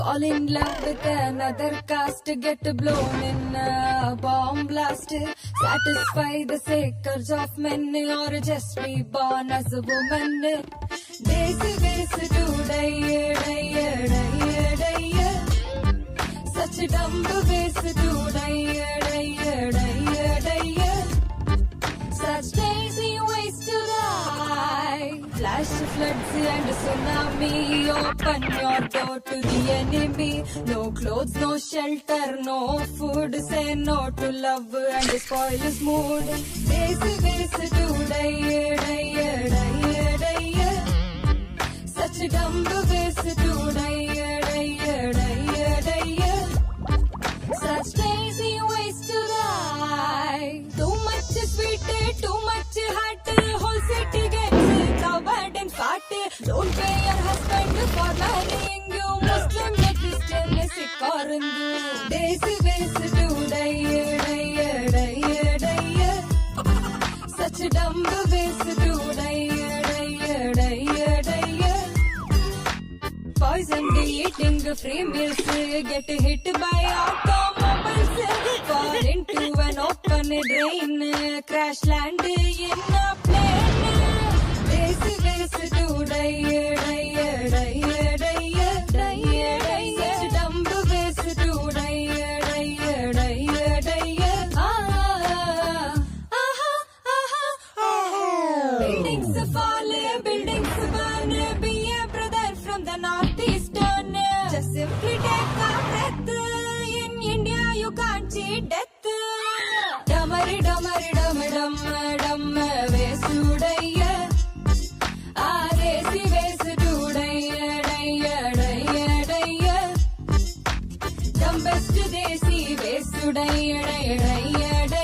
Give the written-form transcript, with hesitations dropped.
Fall in love with another caste, get blown in a bomb blast. Satisfy the sake of men or just be born as a woman. Days to die, die, die, die. Such a dumb ways to die, die, die, die. Such lazy ways to die. Flash floods and tsunami, open your door to the enemy. No clothes, no shelter, no food. Say no to love and spoil his mood. Days to die, die, die, die. Such a dumb ways to die, die, die, die. Such lazy ways to die. Too much sweet, too much hot. Whole city gets covered in fat. Don't pay your husband for marrying you. Muslim, Christian, Sikh or Hindu. Days to die, die, die, die. Such dumb ways to die, die, die, die. Poisoned eating free meals, get hit by automobiles, fall into an open drain, crash land in a plane. Days to die, die, die, die, die, die. Such dumb ways to die, die, die, die. Buildings fall, buildings burn, be a brother from the northeastern. Just simply take a breath. In India you can't cheat death. Dummery, dummery, dum, dum, dum, ways to die. Desi ways to die, die, die, die. Dumbest desi ways to die, die, die, die.